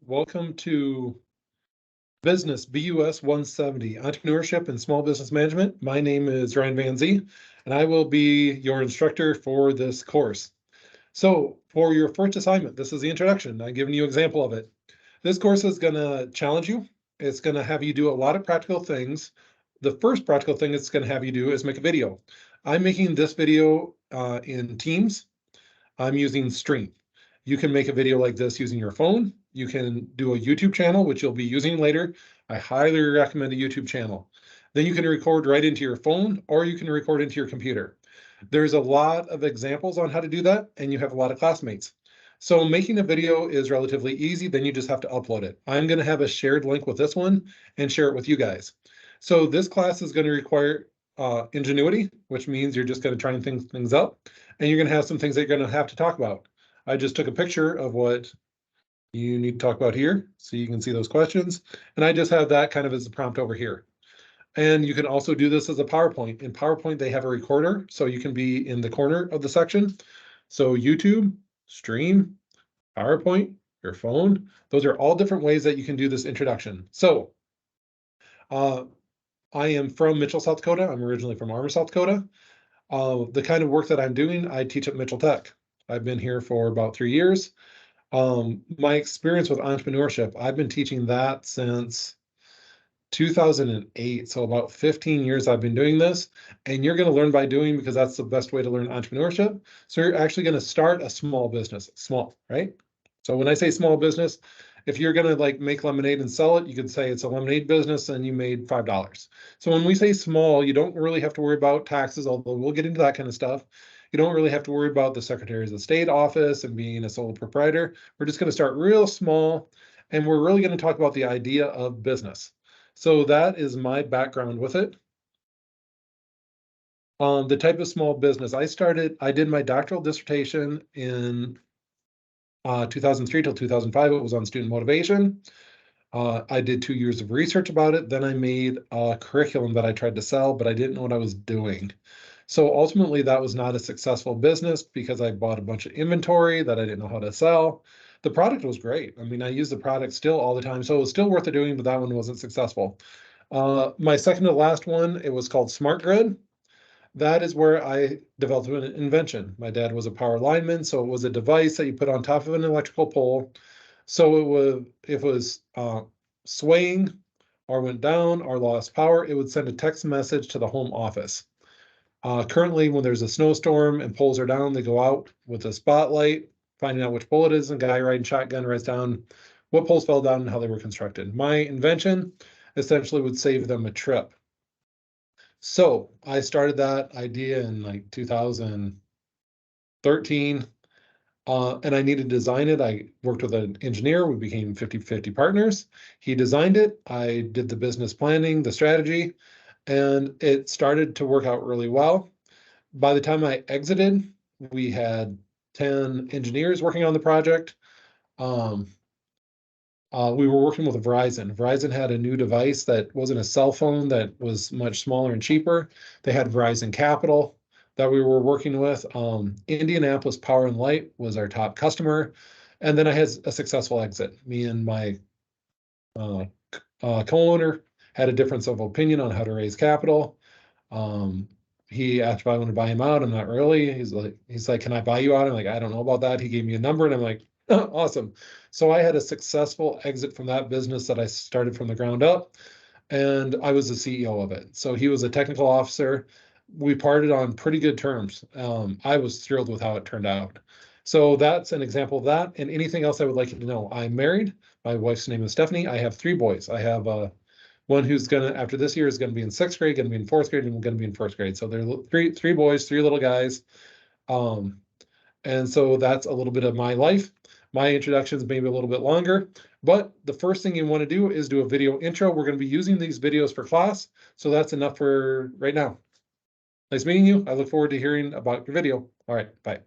Welcome to Business BUS 170, Entrepreneurship and Small Business Management. My name is Ryan Van Zee, and I will be your instructor for this course. So for your first assignment, this is the introduction. I've given you an example of it. This course is going to challenge you. It's going to have you do a lot of practical things. The first practical thing it's going to have you do is make a video. I'm making this video in Teams. I'm using Stream. You can make a video like this using your phone. You can do a YouTube channel, which you'll be using later. I highly recommend a YouTube channel. Then you can record right into your phone, or you can record into your computer. There's a lot of examples on how to do that, and you have a lot of classmates. So making a video is relatively easy, then you just have to upload it. I'm going to have a shared link with this one and share it with you guys. So this class is going to require ingenuity, which means you're just going to try and think things up, and you're going to have some things that you're going to have to talk about. I just took a picture of what you need to talk about here, so you can see those questions. And I just have that kind of as the prompt over here. And you can also do this as a PowerPoint. In PowerPoint, they have a recorder, so you can be in the corner of the section. So YouTube, Stream, PowerPoint, your phone, those are all different ways that you can do this introduction. So I am from Mitchell, South Dakota. I'm originally from Armour, South Dakota. The kind of work that I'm doing, I teach at Mitchell Tech. I've been here for about 3 years. My experience with entrepreneurship, I've been teaching that since 2008. So about 15 years I've been doing this, and you're going to learn by doing, because that's the best way to learn entrepreneurship. So you're actually going to start a small business, small, right? So when I say small business, if you're going to like make lemonade and sell it, you could say it's a lemonade business and you made $5. So when we say small, you don't really have to worry about taxes, although we'll get into that kind of stuff. You don't really have to worry about the Secretary of State office and being a sole proprietor. We're just going to start real small, and we're really going to talk about the idea of business. So that is my background with it. The type of small business I did my doctoral dissertation in 2003 till 2005. It was on student motivation. I did 2 years of research about it. Then I made a curriculum that I tried to sell, but I didn't know what I was doing. So ultimately, that was not a successful business because I bought a bunch of inventory that I didn't know how to sell. The product was great. I mean, I use the product still all the time, so it was still worth the doing, but that one wasn't successful. My second to last one, it was called Smart Grid. That is where I developed an invention. My dad was a power lineman, so it was a device that you put on top of an electrical pole. So it was swaying or went down or lost power, it would send a text message to the home office. Currently, when there's a snowstorm and poles are down, they go out with a spotlight, finding out which pole it is, and guy riding shotgun writes down what poles fell down and how they were constructed. My invention essentially would save them a trip. So I started that idea in like 2013, and I needed to design it. I worked with an engineer. We became 50-50 partners. He designed it. I did the business planning, the strategy, and it started to work out really well. By the time I exited, we had 10 engineers working on the project. We were working with Verizon. Verizon had a new device that wasn't a cell phone, that was much smaller and cheaper. They had Verizon Capital that we were working with. Indianapolis Power and Light was our top customer. And then I had a successful exit. Me and my co-owner had a difference of opinion on how to raise capital. He asked if I want to buy him out. I'm not really. He's like, can I buy you out? I'm like, I don't know about that. He gave me a number, and I'm like, oh, awesome. So I had a successful exit from that business that I started from the ground up, and I was the CEO of it. So he was a technical officer. We parted on pretty good terms. I was thrilled with how it turned out. So that's an example of that. And anything else I would like you to know. I'm married. My wife's name is Stephanie. I have 3 boys. I have one who's after this year, is gonna be in 6th grade, gonna be in 4th grade, and gonna be in 1st grade. So they're three boys, 3 little guys. And so that's a little bit of my life. My introduction is maybe a little bit longer, but the first thing you want to do is do a video intro. We're going to be using these videos for class, so that's enough for right now. Nice meeting you. I look forward to hearing about your video. All right, bye.